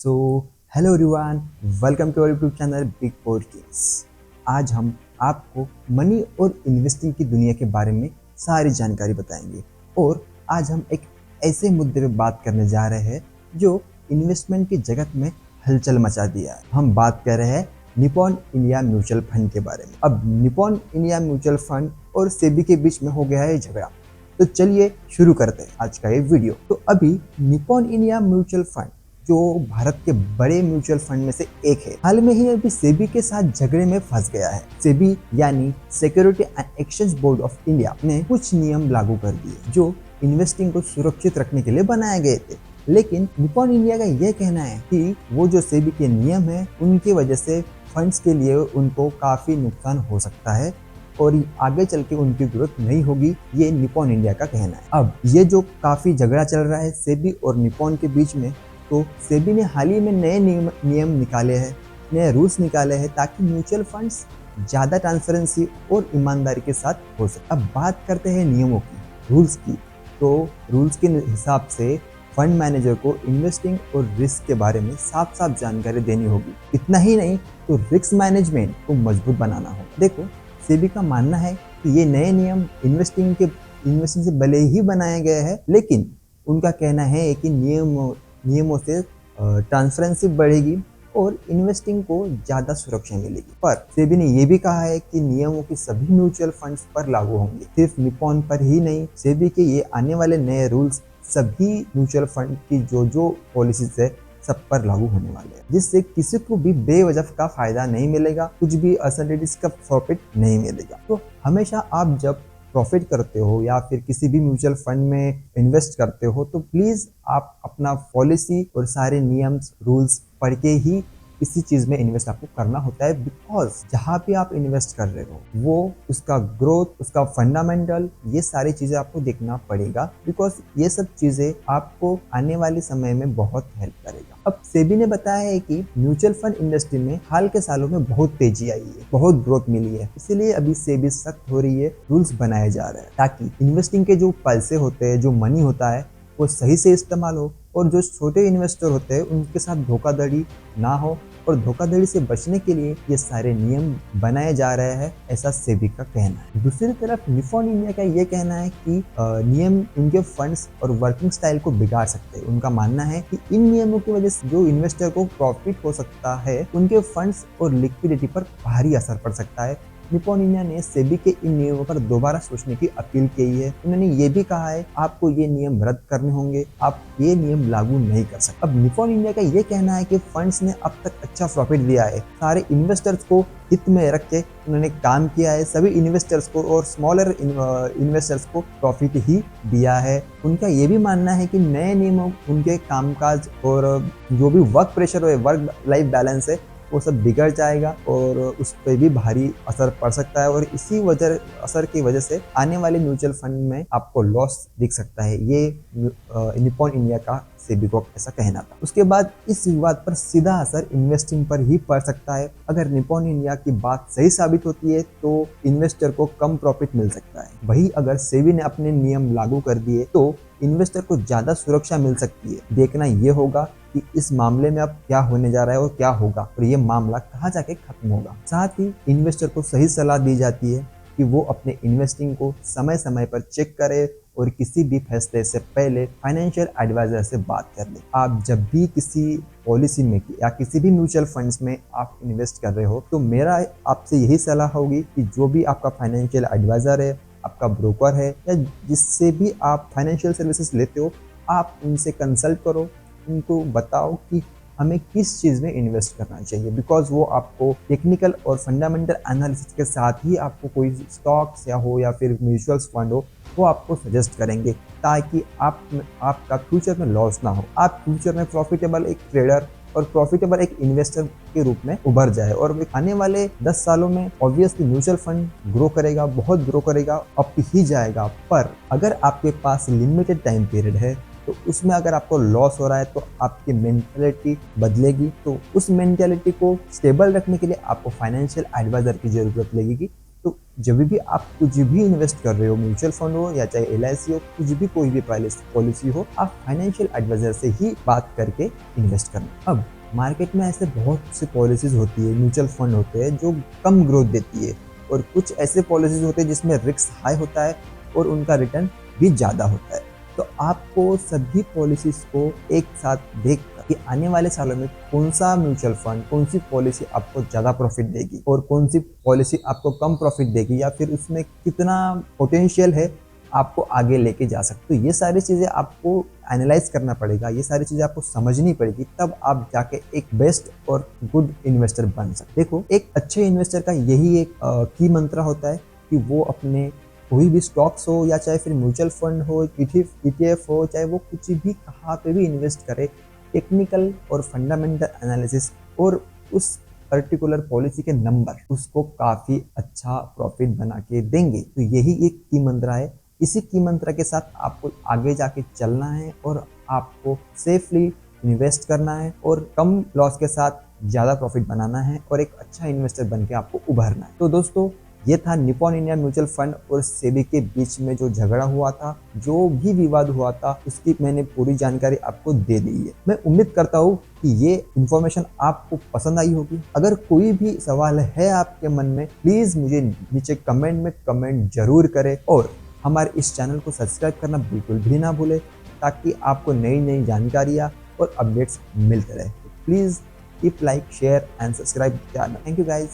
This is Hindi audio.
So hello everyone, welcome to our YouTube channel big four kings. आज हम आपको मनी और इन्वेस्टिंग की दुनिया के बारे में सारी जानकारी बताएंगे और आज हम एक ऐसे मुद्दे पर बात करने जा रहे हैं जो इन्वेस्टमेंट की जगत में हलचल मचा दिया है। हम बात कर रहे हैं निप्पॉन इंडिया म्यूचुअल फंड के बारे में। अब निप्पॉन इंडिया म्यूचुअल फंड और सेबी के बीच में हो गया है झगड़ा, तो चलिए शुरू करते हैं आज का ये वीडियो। तो अभी निप्पॉन इंडिया म्यूचुअल फंड जो भारत के बड़े म्यूचुअल फंड में से एक है, हाल में ही अभी सेबी के साथ झगड़े में फंस गया है। सेबी यानी security and exchange board of India ने कुछ नियम लागू कर दिए जो इन्वेस्टिंग को सुरक्षित रखने के लिए बनाए गए थे, लेकिन निप्पॉन इंडिया का यह कहना है कि वो जो सेबी के नियम है उनकी वजह से फंड्स के लिए उनको काफी नुकसान हो सकता है और आगे चल के उनकी जरूरत नहीं होगी, ये निप्पॉन इंडिया का कहना है। अब ये जो काफी झगड़ा चल रहा है सेबी और निप्पॉन के बीच में, तो सेबी ने हाल ही में नए नियम निकाले हैं, नए रूल्स निकाले हैं ताकि म्यूचुअल फंड्स ज़्यादा ट्रांसपेरेंसी और ईमानदारी के साथ हो सके। अब बात करते हैं नियमों की, रूल्स की। तो रूल्स के हिसाब से फंड मैनेजर को इन्वेस्टिंग और रिस्क के बारे में साफ साफ जानकारी देनी होगी। इतना ही नहीं, तो रिस्क मैनेजमेंट को मजबूत बनाना होगा। देखो, सेबी का मानना है कि ये नए नियम इन्वेस्टिंग से भले ही बनाए गए हैं, लेकिन उनका कहना है कि नियमों से ट्रांसपेरेंसी बढ़ेगी और इन्वेस्टिंग को ज़्यादा सुरक्षा मिलेगी। पर सेबी ने यह भी कहा है कि नियमों की सभी म्यूचुअल फंड्स पर लागू होंगे, सिर्फ निप्पॉन पर ही नहीं। सेबी के ये आने वाले नए रूल्स सभी म्यूचुअल फंड की जो पॉलिसीज है सब पर लागू होने वाले हैं, जिससे किसी को भी बेवजह का फायदा नहीं मिलेगा, कुछ भी असर्टेनिटीज का प्रॉफिट नहीं मिलेगा। तो हमेशा आप जब प्रॉफिट करते हो या फिर किसी भी म्यूचुअल फंड में इन्वेस्ट करते हो, तो प्लीज आप अपना पॉलिसी और सारे नियम्स रूल्स पढ़ के ही किसी चीज में इन्वेस्ट आपको करना होता है। बिकॉज जहाँ पे आप इन्वेस्ट कर रहे हो वो उसका ग्रोथ, उसका फंडामेंटल, ये सारी चीजें आपको देखना पड़ेगा, बिकॉज ये सब चीजें आपको आने वाले समय में बहुत हेल्प करेगा। अब सेबी ने बताया है कि म्यूचुअल फंड इंडस्ट्री में हाल के सालों में बहुत तेजी आई है, बहुत ग्रोथ मिली है, इसीलिए अभी सेबी सख्त हो रही है, रूल्स बनाए जा रहे हैं ताकि इन्वेस्टिंग के जो पैसे होते हैं, जो मनी होता है, वो सही से इस्तेमाल हो और जो छोटे इन्वेस्टर होते हैं उनके साथ धोखाधड़ी ना हो। और धोखाधड़ी से बचने के लिए ये सारे नियम बनाए जा रहे हैं, ऐसा सेबी का कहना है। दूसरी तरफ निप्पॉन इंडिया का ये कहना है कि नियम उनके फंड्स और वर्किंग स्टाइल को बिगाड़ सकते हैं। उनका मानना है कि इन नियमों की वजह से जो इन्वेस्टर को प्रॉफिट हो सकता है, उनके फंड्स और लिक्विडिटी पर भारी असर पड़ सकता है। निप्पॉन इंडिया ने सेबी के इन नियमों पर दोबारा सोचने की अपील की है। उन्होंने ये भी कहा है आपको ये नियम रद्द करने होंगे, आप ये नियम लागू नहीं कर सकते। अब निप्पॉन इंडिया का ये कहना है कि फंड्स ने अब तक अच्छा प्रॉफिट दिया है, सारे इन्वेस्टर्स को हित में रख के उन्होंने काम किया है, सभी इन्वेस्टर्स को और स्मॉलर इन्वेस्टर्स को प्रॉफिट ही दिया है। उनका ये भी मानना है कि नए नियमों उनके कामकाज और जो भी वर्क प्रेशर है, वर्क लाइफ बैलेंस है, वो सब बिगड़ जाएगा और उस पर भी भारी असर पड़ सकता है और इसी असर की वजह से आने वाले म्यूचुअल फंड में आपको लॉस दिख सकता है। ये निप्पॉन इंडिया का सेबी को ऐसा कहना था। उसके बाद इस विवाद पर सीधा असर इन्वेस्टिंग पर ही पड़ सकता है। अगर निप्पॉन इंडिया की बात सही साबित होती है तो इन्वेस्टर को कम प्रॉफिट मिल सकता है, वही अगर सेबी ने अपने नियम लागू कर दिए तो इन्वेस्टर को ज्यादा सुरक्षा मिल सकती है। देखना ये होगा कि इस मामले में अब क्या होने जा रहा है और क्या होगा और ये मामला कहाँ जाके खत्म होगा। साथ ही इन्वेस्टर को सही सलाह दी जाती है कि वो अपने इन्वेस्टिंग को समय समय पर चेक करे और किसी भी फैसले से पहले फाइनेंशियल एडवाइजर से बात कर ले। आप जब भी किसी पॉलिसी में या किसी भी म्यूचुअल फंड्स में आप इन्वेस्ट कर रहे हो, तो मेरा आपसे यही सलाह होगी कि जो भी आपका फाइनेंशियल एडवाइजर है, आपका ब्रोकर है या जिससे भी आप फाइनेंशियल सर्विसेज लेते हो, आप उनसे कंसल्ट करो, उनको बताओ कि हमें किस चीज़ में इन्वेस्ट करना चाहिए। बिकॉज वो आपको टेक्निकल और फंडामेंटल एनालिसिस के साथ ही आपको कोई स्टॉक्स या हो या फिर म्यूचुअल फंड हो, वो आपको सजेस्ट करेंगे ताकि आपका फ्यूचर में लॉस ना हो, आप फ्यूचर में प्रॉफिटेबल एक ट्रेडर और प्रॉफिटेबल एक इन्वेस्टर के रूप में उभर जाए। और आने वाले 10 सालों में ऑब्वियसली म्यूचुअल फंड ग्रो करेगा, बहुत ग्रो करेगा, अप ही जाएगा। पर अगर आपके पास लिमिटेड टाइम पीरियड है तो उसमें अगर आपको लॉस हो रहा है तो आपकी मेंटालिटी बदलेगी। तो उस मेंटालिटी को स्टेबल रखने के लिए आपको फाइनेंशियल एडवाइजर की जरूरत लगेगी। तो जब भी आप कुछ भी इन्वेस्ट कर रहे हो, म्यूचुअल फंड हो या चाहे LIC हो, कुछ भी कोई भी पॉलिसी हो, आप फाइनेंशियल एडवाइजर से ही बात करके इन्वेस्ट करना। अब मार्केट में ऐसे बहुत से पॉलिसीज होती है, म्यूचुअल फंड होते हैं जो कम ग्रोथ देती है, और कुछ ऐसे पॉलिसीज होते हैं जिसमें रिस्क हाई होता है और उनका रिटर्न भी ज़्यादा होता है। तो आपको सभी पॉलिसीज को एक साथ देख कि आने वाले सालों में कौन सा म्यूचुअल फंड, कौन सी पॉलिसी आपको ज़्यादा प्रॉफिट देगी और कौन सी पॉलिसी आपको कम प्रॉफिट देगी, या फिर उसमें कितना पोटेंशियल है आपको आगे लेके जा सकते हो, ये सारी चीज़ें आपको एनालाइज करना पड़ेगा, ये सारी चीज़ें आपको समझनी पड़ेगी, तब आप जाके एक बेस्ट और गुड इन्वेस्टर बन सकते। देखो, एक अच्छे इन्वेस्टर का यही एक की मंत्र होता है कि वो अपने कोई भी स्टॉक्स हो या चाहे फिर म्यूचुअल फंड हो, ETF हो, चाहे वो कुछ भी कहाँ पे भी इन्वेस्ट करे, टेक्निकल और फंडामेंटल एनालिसिस और उस पर्टिकुलर पॉलिसी के नंबर उसको काफ़ी अच्छा प्रॉफिट बना के देंगे। तो यही एक की मंत्रा है। इसी की मंत्रा के साथ आपको आगे जाके चलना है और आपको सेफली इन्वेस्ट करना है और कम लॉस के साथ ज़्यादा प्रॉफिट बनाना है और एक अच्छा इन्वेस्टर बन के आपको उभरना है। तो दोस्तों, ये था निप्पॉन इंडिया म्यूचुअल फंड और सेबी के बीच में जो झगड़ा हुआ था, जो भी विवाद हुआ था, उसकी मैंने पूरी जानकारी आपको दे दी है। मैं उम्मीद करता हूँ कि ये इन्फॉर्मेशन आपको पसंद आई होगी। अगर कोई भी सवाल है आपके मन में, प्लीज मुझे नीचे कमेंट में कमेंट जरूर करें और हमारे इस चैनल को सब्सक्राइब करना बिल्कुल भी ना भूलें, ताकि आपको नई नई जानकारियाँ और अपडेट्स मिलते रहे। Please keep like, share and subscribe. Thank you guys.